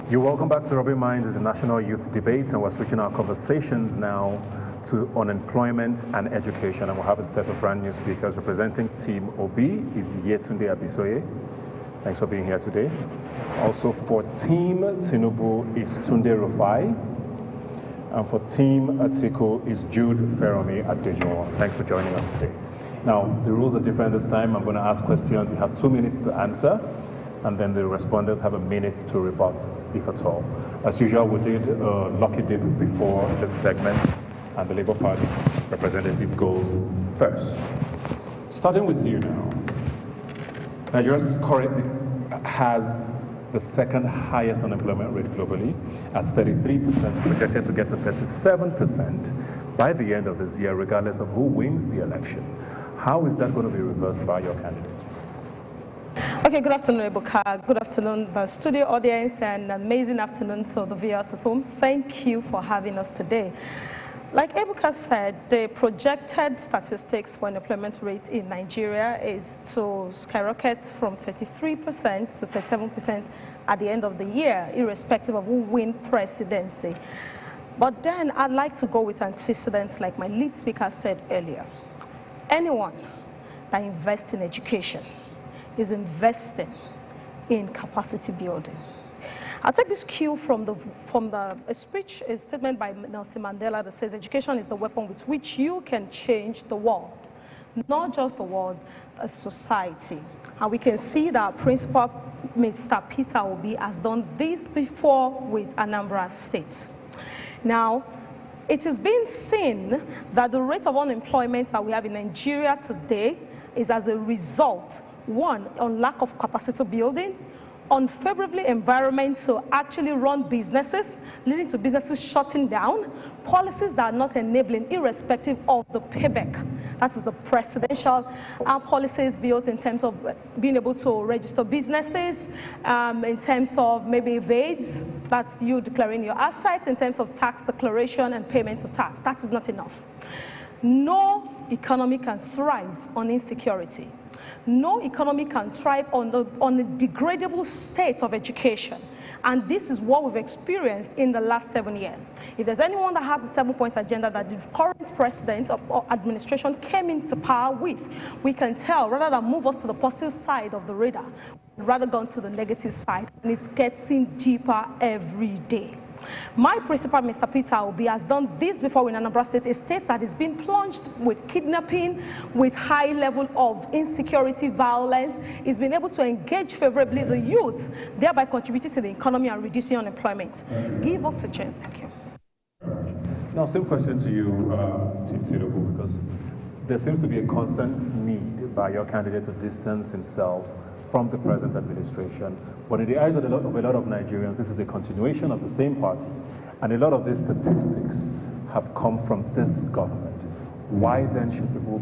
You're welcome back to Rubbing Minds, the National Youth Debate, and we're switching our conversations now to unemployment and education. And we'll have a set of brand new speakers. Representing Team Obi is Yetunde Abisoye. Thanks for being here today. Also for Team Tinubu is Tunde Rufai. And for Team Atiku is Jude Feromi Adejowo. Thanks for joining us today. Now, the rules are different this time. I'm going to ask questions. You have 2 minutes to answer, and then the respondents have a minute to rebut, if at all. As usual, we did a lucky dip before this segment, and the Labour Party representative goes first. Starting with you now. Nigeria currently has the second highest unemployment rate globally at 33%, projected to get to 37% by the end of this year, regardless of who wins the election. How is that going to be reversed by your candidate? Okay, good afternoon, Ebuka. Good afternoon, the studio audience, and amazing afternoon to the viewers at home. Thank you for having us today. Like Ebuka said, the projected statistics for unemployment rate in Nigeria is to skyrocket from 33% to 37% at the end of the year, irrespective of who wins presidency. But then I'd like to go with antecedents like my lead speaker said earlier. Anyone that invests in education is investing in capacity building. I'll take this cue from a speech, a statement by Nelson Mandela that says education is the weapon with which you can change the world, not just the world, a society. And we can see that Principal Mr. Peter Obi has done this before with Anambra State. Now, it is being seen that the rate of unemployment that we have in Nigeria today is as a result, one, on lack of capacity building, unfavorable environment to actually run businesses, leading to businesses shutting down, policies that are not enabling, irrespective of the payback. That is the presidential policies built in terms of being able to register businesses, in terms of maybe VADs, that's you declaring your assets, in terms of tax declaration and payment of tax. That is not enough. No economy can thrive on insecurity. No economy can thrive on a degradable state of education. And this is what we've experienced in the last 7 years. If there's anyone that has a 7-point agenda that the current president or administration came into power with, we can tell, rather than move us to the positive side of the radar, rather gone to the negative side, and it's getting deeper every day. My principal, Mr. Peter Obi, has done this before in Anambra State, a state that is being plunged with kidnapping, with high level of insecurity, violence. He's been able to engage favorably the youth, thereby contributing to the economy and reducing unemployment. Give us a chance. Thank you. Now, same question to you, Team Tinubu, because there seems to be a constant need by your candidate to distance himself from the present administration. But in the eyes of a lot of Nigerians, this is a continuation of the same party. And a lot of these statistics have come from this government. Why then should people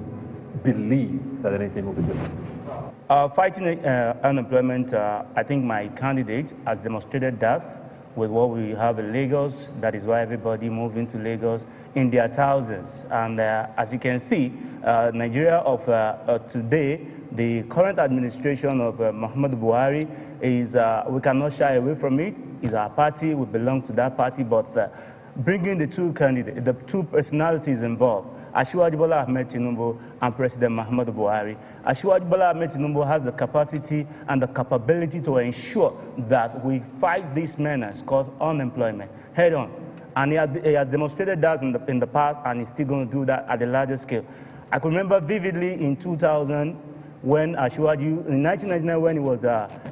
believe that anything will be different? Fighting unemployment, I think my candidate has demonstrated that with what we have in Lagos. That is why everybody moved into Lagos in their thousands. And as you can see, Nigeria of today, the current administration of Muhammadu Buhari is, we cannot shy away from it. It's our party, we belong to that party, but bringing the two candidates, the two personalities involved, Asiwaju Bola Ahmed Tinubu and President Muhammadu Buhari. Asiwaju Bola Ahmed Tinubu has the capacity and the capability to ensure that we fight this menace called unemployment head on. And he has demonstrated that in the past, and he's still going to do that at a larger scale. I can remember vividly in 2000, when Asiwaju, in 1999, when he was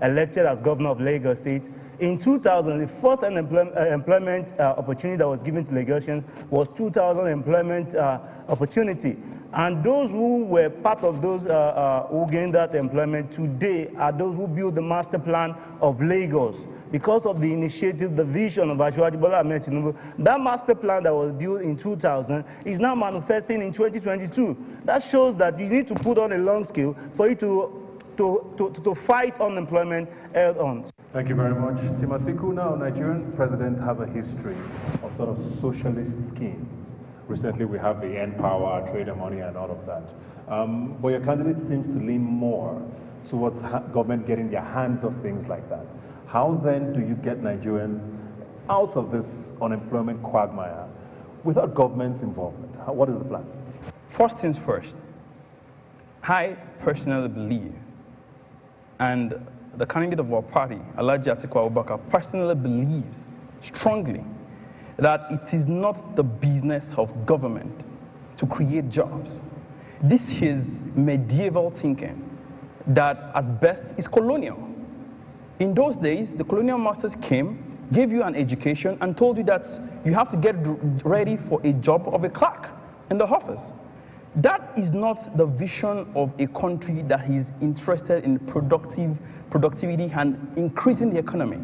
elected as governor of Lagos State. In 2000, the first employment opportunity that was given to Lagosians was 2,000 employment opportunity. And those who were part of those who gained that employment today are those who built the master plan of Lagos. Because of the initiative, the vision of Asiwaju Bola Ahmed Tinubu, that master plan that was built in 2000 is now manifesting in 2022. That shows that you need to put on a long scale for you to fight unemployment head on. Thank you very much. Timatiku, now Nigerian presidents have a history of sort of socialist schemes. Recently we have the End Power, Trade and Money and all of that. But your candidate seems to lean more towards government getting their hands off things like that. How then do you get Nigerians out of this unemployment quagmire without government's involvement? What is the plan? First things first, I personally believe, and the candidate of our party, Alhaji Atiku Abubakar, personally believes strongly that it is not the business of government to create jobs. This is medieval thinking that at best is colonial. In those days, the colonial masters came, gave you an education, and told you that you have to get ready for a job of a clerk in the office. That is not the vision of a country that is interested in productivity and increasing the economy.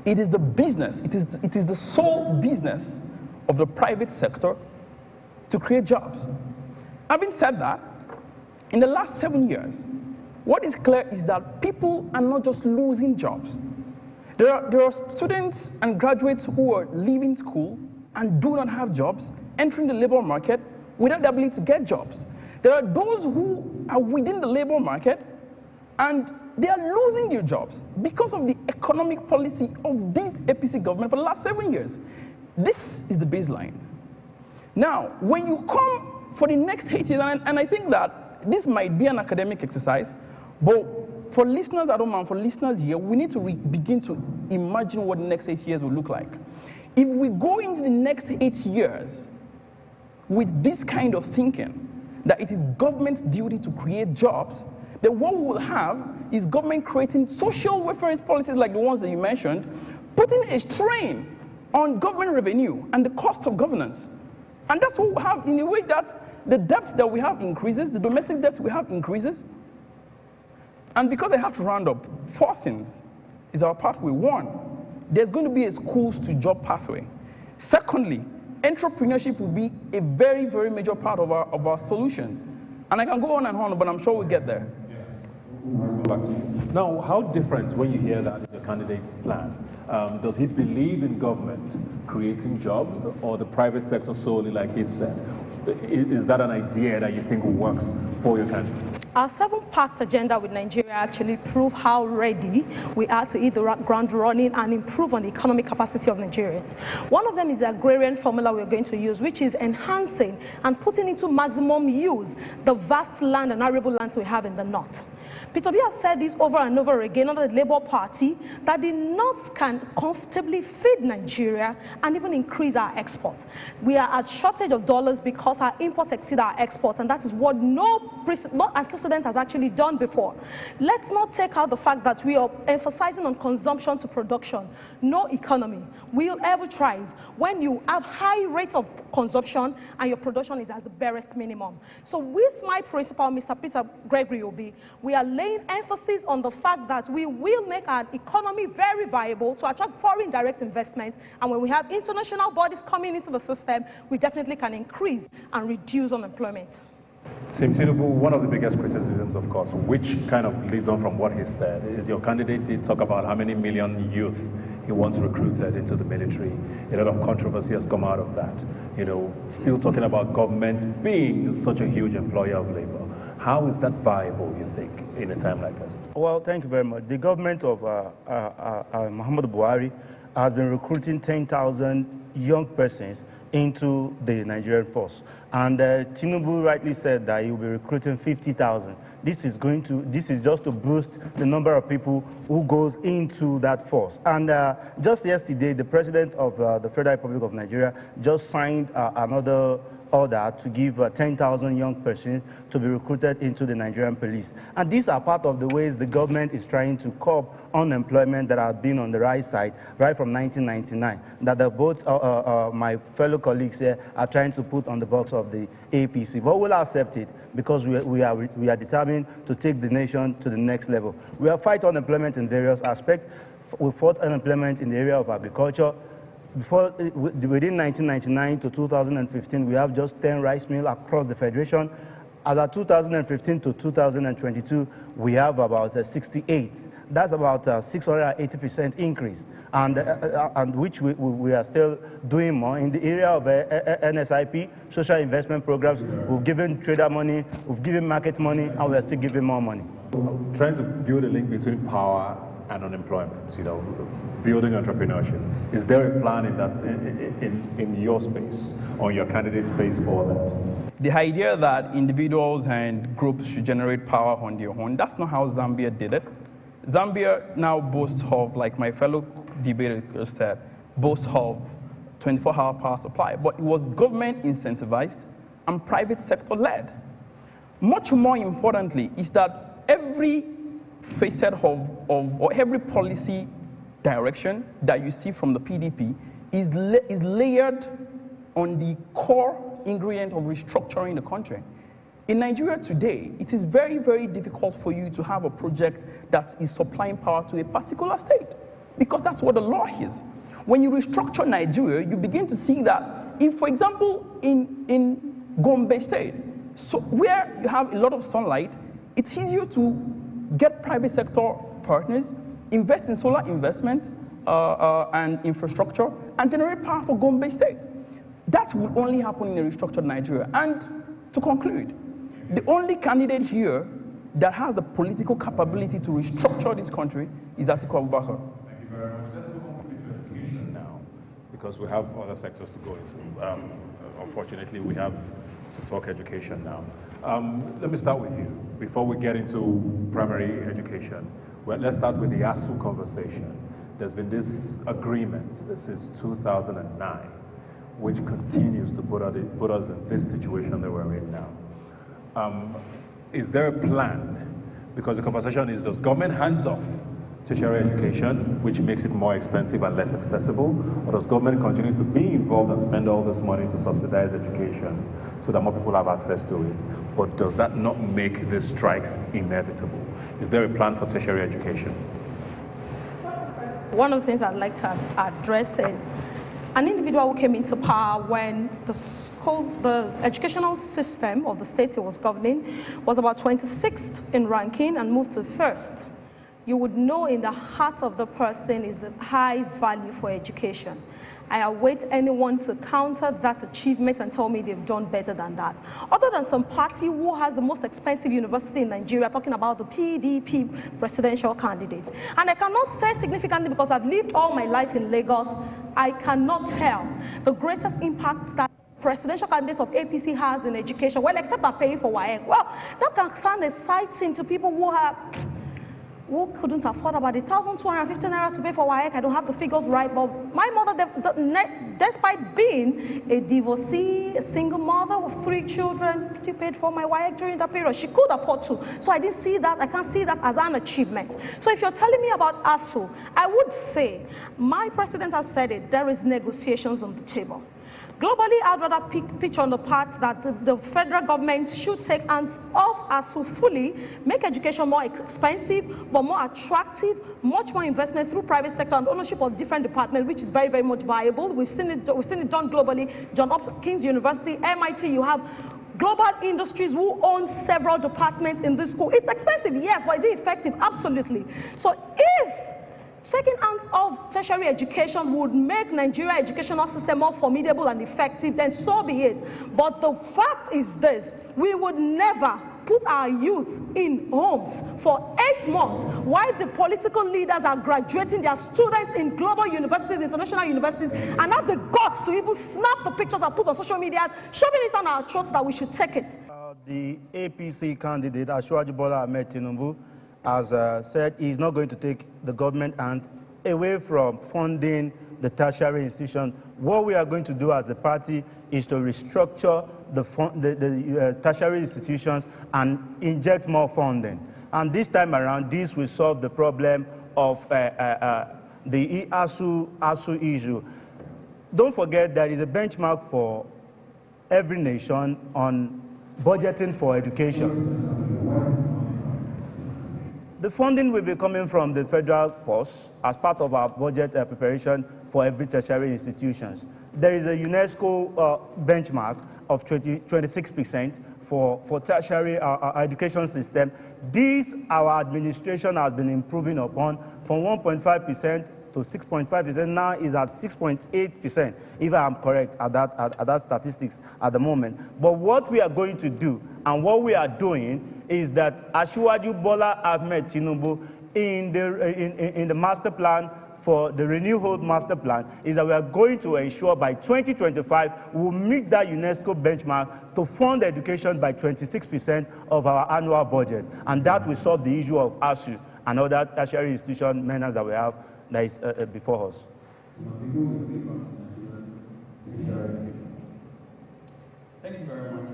It is the business, it is the sole business of the private sector to create jobs. Having said that, in the last 7 years, what is clear is that people are not just losing jobs. There are students and graduates who are leaving school and do not have jobs, entering the labor market without the ability to get jobs. There are those who are within the labor market and they are losing their jobs because of the economic policy of this APC government for the last 7 years. This is the baseline. Now, when you come for the next 8 years, and I think that this might be an academic exercise, but for listeners at home and for listeners here, we need to begin to imagine what the next 8 years will look like. If we go into the next 8 years with this kind of thinking, that it is government's duty to create jobs, then what we will have is government creating social welfare policies like the ones that you mentioned, putting a strain on government revenue and the cost of governance. And that's what we have in a way that the debt that we have increases, the domestic debt we have increases. And because I have to round up, 4 things is our pathway. 1, there's going to be a schools to job pathway. Secondly, entrepreneurship will be a very, very major part of our solution. And I can go on and on, but I'm sure we'll get there. Yes. Back to you. Now, how different when you hear that is your candidate's plan? Does he believe in government creating jobs or the private sector solely, like he said? Is that an idea that you think works for your candidate? Our 7-packed agenda with Nigeria actually prove how ready we are to hit the ground running and improve on the economic capacity of Nigerians. One of them is the agrarian formula we're going to use, which is enhancing and putting into maximum use the vast land and arable lands we have in the north. Peter B has said this over and over again under the Labour Party, that the North can comfortably feed Nigeria and even increase our exports. We are at shortage of dollars because our imports exceed our exports, and that is what no antecedent has actually done before. Let's not take out the fact that we are emphasizing on consumption to production. No economy will ever thrive when you have high rates of consumption and your production is at the barest minimum. So with my principal, Mr. Peter Gregory Obi, we are laying emphasis on the fact that we will make our economy very viable to attract foreign direct investment, and when we have international bodies coming into the system, we definitely can increase and reduce unemployment. Tinubu, one of the biggest criticisms, of course, which kind of leads on from what he said, is your candidate did talk about how many million youth he wants recruited into the military. A lot of controversy has come out of that. You know, still talking about government being such a huge employer of labor. How is that viable, you think, in a time like this? Well, thank you very much. The government of Muhammadu Buhari has been recruiting 10,000 young persons into the Nigerian force. And Tinubu rightly said that he will be recruiting 50,000. This is just to boost the number of people who goes into that force. And just yesterday, the president of the Federal Republic of Nigeria just signed another order to give 10,000 young persons to be recruited into the Nigerian police. And these are part of the ways the government is trying to curb unemployment that has been on the right side right from 1999, that both my fellow colleagues here are trying to put on the box of the APC. But we'll accept it because we are determined to take the nation to the next level. We have fight unemployment in various aspects. We fought unemployment in the area of agriculture. Within 1999 to 2015, we have just 10 rice mills across the Federation. As of 2015 to 2022, we have about 68. That's about 680% increase, and which we are still doing more. In the area of NSIP, social investment programs, we've given trader money, we've given market money, and we are still giving more money. Trying to build a link between power and unemployment, building entrepreneurship. Is there a plan in that in your space or your candidate space for that? The idea that individuals and groups should generate power on their own, that's not how Zambia did it. Zambia now boasts of, like my fellow debater said, boasts of 24-hour power supply, but it was government incentivized and private sector led. Much more importantly is that every facet or every policy direction that you see from the PDP is layered on the core ingredient of restructuring the country. In Nigeria today, it is very, very difficult for you to have a project that is supplying power to a particular state, because that's what the law is. When you restructure Nigeria, you begin to see that if, for example, in Gombe State, so where you have a lot of sunlight, it's easier to get private sector partners, invest in solar investment and infrastructure, and generate power for Gombe State. That will only happen in a restructured Nigeria. And to conclude, the only candidate here that has the political capability to restructure this country is Atiku Abubakar. Thank you very much. Let's move on to education now, because we have other sectors to go into. Unfortunately, we have to talk education now. Let me start with you. Before we get into primary education, well, let's start with the ASU conversation. There's been this agreement since 2009, which continues to put us in this situation that we're in now. Is there a plan? Because the conversation is, does government hands off tertiary education, which makes it more expensive and less accessible, or does government continue to be involved and spend all this money to subsidize education so that more people have access to it? But does that not make the strikes inevitable? Is there a plan for tertiary education? One of the things I'd like to address is an individual who came into power when the educational system of the state he was governing was about 26th in ranking and moved to 1st. You would know in the heart of the person is a high value for education. I await anyone to counter that achievement and tell me they've done better than that. Other than some party who has the most expensive university in Nigeria, talking about the PDP presidential candidate. And I cannot say significantly because I've lived all my life in Lagos, I cannot tell the greatest impact that presidential candidate of APC has in education, well, except by paying for WAEC. Well, that can sound exciting to people who couldn't afford about 1,250 naira to pay for WAEC. I don't have the figures right, but my mother, despite being a divorcee, a single mother with 3 children, she paid for my WAEC during that period. She could afford to. So I didn't see that. I can't see that as an achievement. So if you're telling me about ASU, I would say, my president has said it, there is negotiations on the table. Globally, I'd rather pitch on the part that the federal government should take hands off ASU fully, make education more expensive, but more attractive, much more investment through private sector and ownership of different departments, which is very, very much viable. We've seen it done globally. Johns Hopkins University, MIT, you have global industries who own several departments in this school. It's expensive, yes, but is it effective? Absolutely. So if taking hands off tertiary education would make Nigeria educational system more formidable and effective, then so be it. But the fact is this, we would never put our youth in homes for 8 months while the political leaders are graduating their students in global universities, international universities, and have the guts to even snap the pictures and put on social media, shoving it on our throats that we should take it. The APC candidate, Asiwaju Bola Ahmed Tinubu, has said he's not going to take the government hands away from funding the tertiary institution. What we are going to do as a party is to restructure the tertiary institutions and inject more funding. And this time around, this will solve the problem of the ASU issue. Don't forget there is a benchmark for every nation on budgeting for education. The funding will be coming from the federal purse as part of our budget preparation for every tertiary institutions. There is a UNESCO benchmark of 26% for tertiary education system. This, our administration has been improving upon from 1.5% to 6.5%, now is at 6.8%, if I am correct at that statistics at the moment. But what we are going to do and what we are doing is that Asiwaju Bola Ahmed Tinubu in the master plan for the Renew Hold Master Plan is that we are going to ensure by 2025 we'll meet that UNESCO benchmark to fund education by 26% of our annual budget. And that will solve the issue of ASU and other tertiary institution maintenance that we have that is before us. Thank you very much,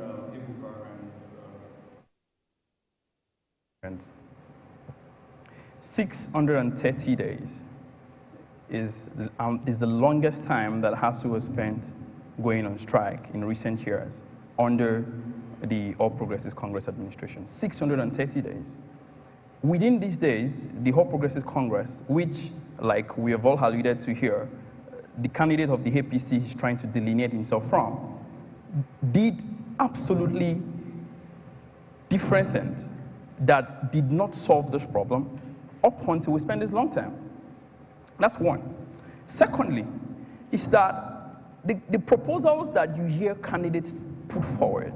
friends. 630 days is the longest time that ASU has spent going on strike in recent years under the All Progressives Congress administration. 630 days. Within these days, the All Progressives Congress, which, like we have all alluded to here, the candidate of the APC is trying to delineate himself from, did absolutely different things that did not solve this problem up until we spend this long time. That's one. Secondly, is that the proposals that you hear candidates put forward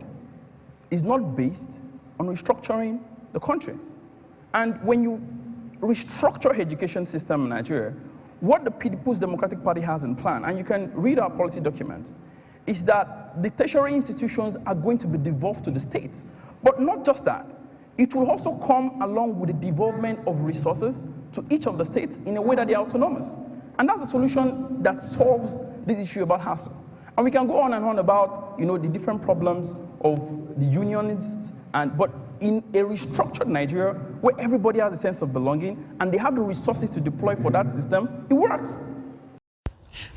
is not based on restructuring the country. And when you restructure education system in Nigeria, what the People's Democratic Party has in plan, and you can read our policy documents, is that the tertiary institutions are going to be devolved to the states. But not just that, it will also come along with the devolvement of resources to each of the states in a way that they are autonomous. And that's a solution that solves this issue about ASU. And we can go on and on about, the different problems of the unionists, but in a restructured Nigeria where everybody has a sense of belonging and they have the resources to deploy for that system, it works.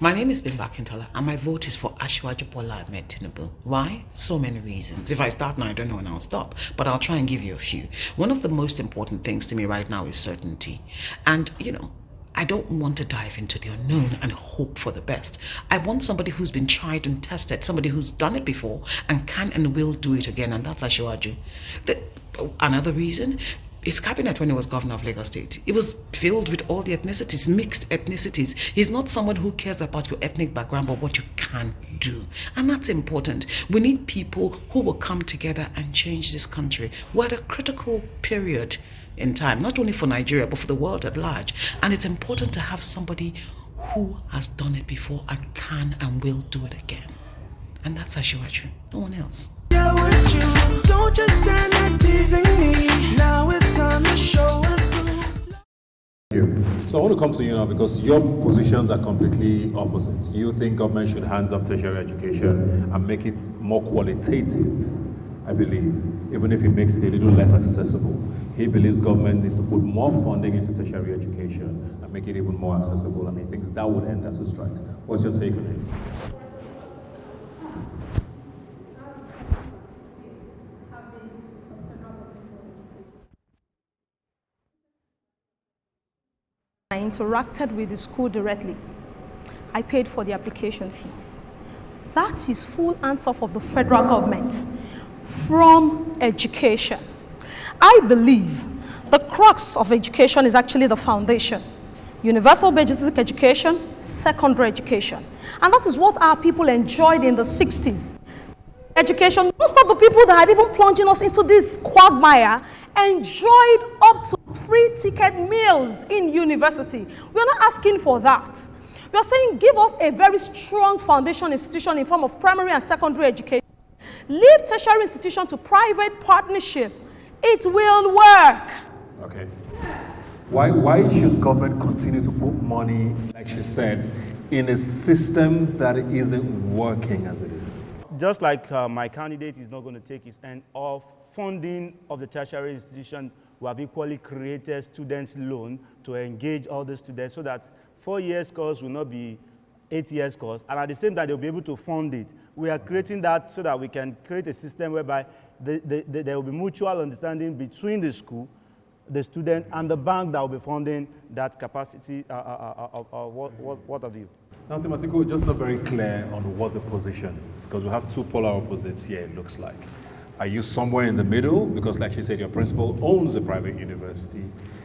My name is Bimba Akintola, and my vote is for Asiwaju Bola Ahmed Tinubu. Why? So many reasons. If I start now, I don't know when I'll stop, but I'll try and give you a few. One of the most important things to me right now is certainty. And, I don't want to dive into the unknown and hope for the best. I want somebody who's been tried and tested, somebody who's done it before and can and will do it again, and that's Asiwaju. Another reason, his cabinet when he was governor of Lagos State, it was filled with all the ethnicities, mixed ethnicities. He's not someone who cares about your ethnic background, but what you can do. And that's important. We need people who will come together and change this country. We're at a critical period in time, not only for Nigeria, but for the world at large. And it's important to have somebody who has done it before and can and will do it again. And that's Asiwaju, no one else. Yeah, with you, don't just stand there teasing me. Now it's time to show and prove. So I want to come to you now because your positions are completely opposite. You think government should hands off tertiary education and make it more qualitative, I believe, even if it makes it a little less accessible. He believes government needs to put more funding into tertiary education and make it even more accessible, and he thinks that would end ASU strikes. What's your take on it? I interacted with the school directly. I paid for the application fees. That is full hands-off of the federal government from education. I believe the crux of education is actually the foundation. Universal basic education, secondary education. And that is what our people enjoyed in the 60s. Education, most of the people that had even plunged us into this quagmire enjoyed up to free ticket meals in university. We're not asking for that. We're saying give us a very strong foundation institution in form of primary and secondary education. Leave tertiary institution to private partnership. It will work. Okay. Why should government continue to put money, like she said, in a system that isn't working as it is? Just like my candidate is not going to take his end off funding of the tertiary institution, we have equally created students' loan to engage all the students so that 4 years course will not be 8 years course, and at the same time they'll be able to fund it. We are creating that so that we can create a system whereby there will be mutual understanding between the school, the student, and the bank that will be funding that capacity, what have you. Now, Timothy, just not very clear on what the position is, because we have two polar opposites here, it looks like. Are you somewhere in the middle? Because like she said, your principal owns a private university.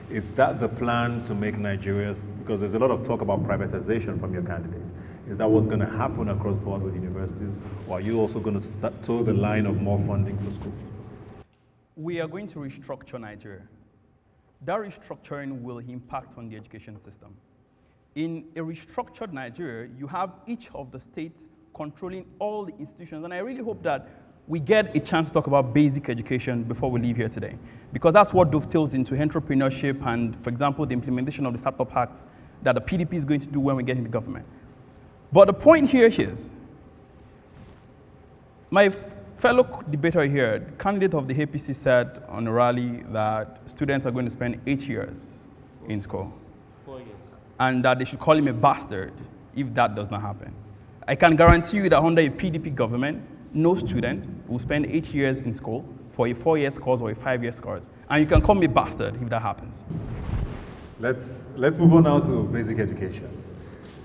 Is that the plan to make Nigeria, because there's a lot of talk about privatization from your candidate. Is that what's going to happen across board with universities? Or are you also going to toe the line of more funding for schools? We are going to restructure Nigeria. that restructuring will impact on the education system. In a restructured Nigeria, you have each of the states controlling all the institutions, and I really hope that we get a chance to talk about basic education before we leave here today, because that's what dovetails into entrepreneurship and, for example, the implementation of the Startup Act that the PDP is going to do when we get into government. But the point here is, my fellow debater here, the candidate of the APC, said on a rally that students are going to spend 8 years in school. 4 years. And that they should call him a bastard if that does not happen. I can guarantee you that under a PDP government, no student will spend 8 years in school for a 4-year course or a 5-year course. And you can call me a bastard if that happens. Let's move on now to basic education.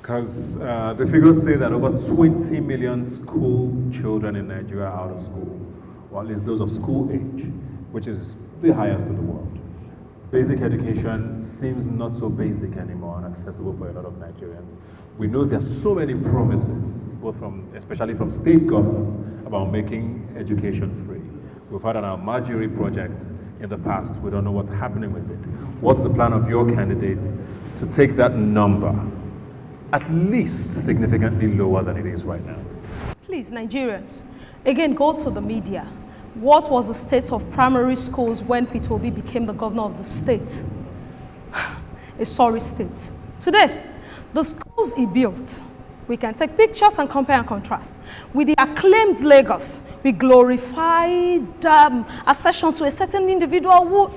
Because the figures say that over 20 million school children in Nigeria are out of school, or at least those of school age, which is the highest in the world. Basic education seems not so basic anymore and accessible for a lot of Nigerians. We know there are so many promises, especially from state governments, about making education free. We've had our Marjorie project in the past. We don't know what's happening with it. What's the plan of your candidates to take that number at least significantly lower than it is right now? Please, Nigerians, again, go to the media. What was the state of primary schools when Peter Obi became the governor of the state? A sorry state. Today, the schools he built, we can take pictures and compare and contrast. With the acclaimed Lagos, we glorified accession to a certain individual who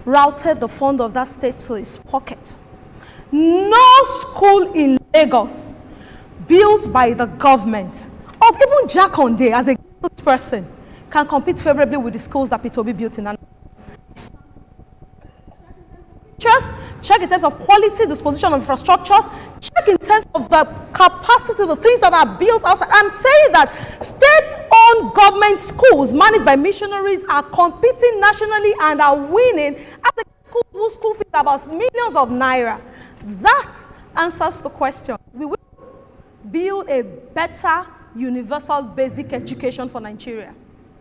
routed the fund of that state to his pocket. No school in Lagos built by the government, or even Jakonde as a good person, can compete favorably with the schools that Peter Obi built in Anambra. Just check in terms of quality, disposition of infrastructures, check in terms of the capacity, the things that are built outside, and say that state-owned government schools managed by missionaries are competing nationally and are winning at the school fees about millions of naira. That answers the question. We will build a better universal basic education for Nigeria.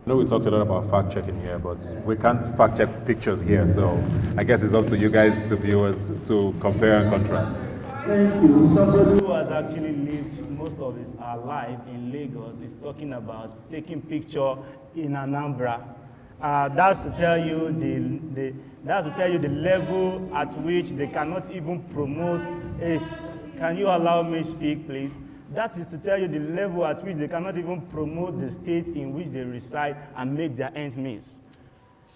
I know we talked a lot about fact-checking here, but we can't fact-check pictures here, so I guess it's up to you guys, the viewers, to compare and contrast. Thank you. Somebody who has actually lived most of his life in Lagos is talking about taking picture in Anambra. That's to tell you the level at which they cannot even promote. Can you allow me speak, please? That is to tell you the level at which they cannot even promote the state in which they reside and make their ends meet.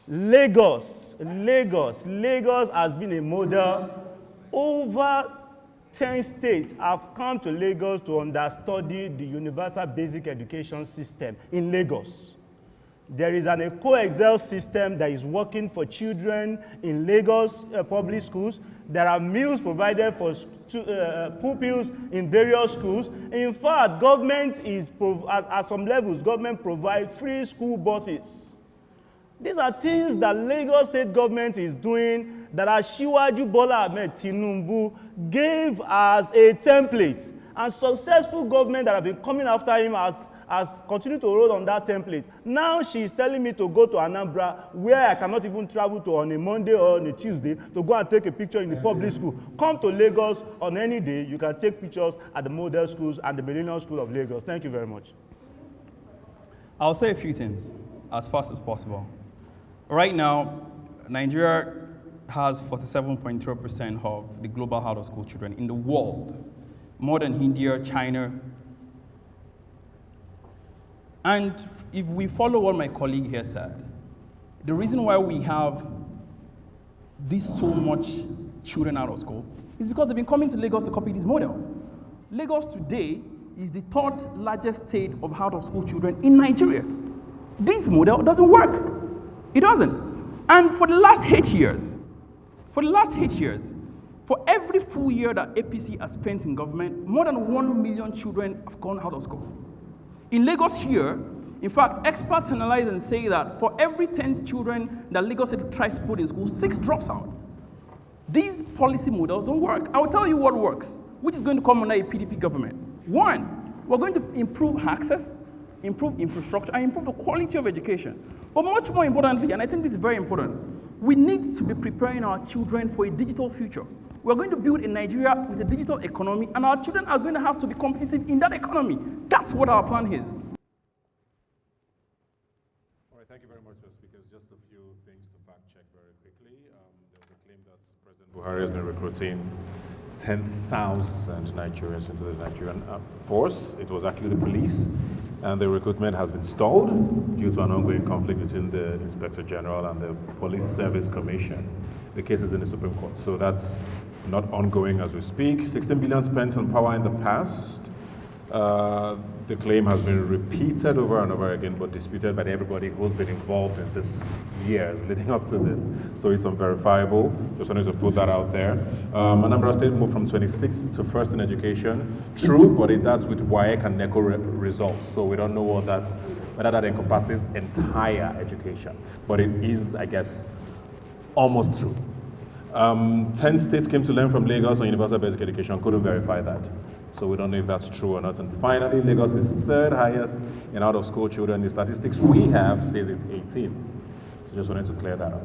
Lagos has been a model. Over 10 states have come to Lagos to understudy the universal basic education system in Lagos. There is an Eco-Excel system that is working for children in Lagos public schools. There are meals provided for pupils in various schools. In fact, government is, at some levels, government provides free school buses. These are things that Lagos state government is doing that Asiwaju Bola Ahmed Tinubu gave as a template. And successful government that have been coming after him has continued to roll on that template. Now she is telling me to go to Anambra, where I cannot even travel to on a Monday or on a Tuesday to go and take a picture in the public school. Come to Lagos on any day. You can take pictures at the model schools and the Millennium School of Lagos. Thank you very much. I'll say a few things as fast as possible. Right now, Nigeria has 47.3% of the global out-of-school children in the world, more than India, China. And if we follow what my colleague here said, the reason why we have so much children out of school is because they've been coming to Lagos to copy this model. Lagos today is the third largest state of out-of-school children in Nigeria. This model doesn't work. It doesn't. And for the last 8 years, for every full year that APC has spent in government, more than 1 million children have gone out of school. In Lagos here, in fact, experts analyze and say that for every 10 children that Lagos State tries to put in school, 6 drops out. These policy models don't work. I will tell you what works, which is going to come under a PDP government. 1, we're going to improve access, improve infrastructure, and improve the quality of education. But much more importantly, and I think this is very important, We need to be preparing our children for a digital future. We're going to build a Nigeria with a digital economy, and our children are going to have to be competitive in that economy. That's what our plan is. All right, thank you very much, speakers. Just a few things to fact check very quickly. There's a claim that President Buhari has been recruiting 10,000 Nigerians into the Nigerian force. It was actually the police, and the recruitment has been stalled due to an ongoing conflict between the Inspector General and the Police Service Commission. The case is in the Supreme Court, so that's not ongoing as we speak. 16 billion spent on power in the past. The claim has been repeated over and over again, but disputed by everybody who's been involved in this years leading up to this. So it's unverifiable. Just wanted to put that out there. Anambra State moved from 26th to 1st in education. True, but that's with WAEC and NECO results. So we don't know whether that encompasses entire education. But it is, I guess, almost true. 10 states came to learn from Lagos on universal basic education. Couldn't verify that. So we don't know if that's true or not. And finally, Lagos is 3rd highest in out-of-school children. The statistics we have says it's 18. So just wanted to clear that up.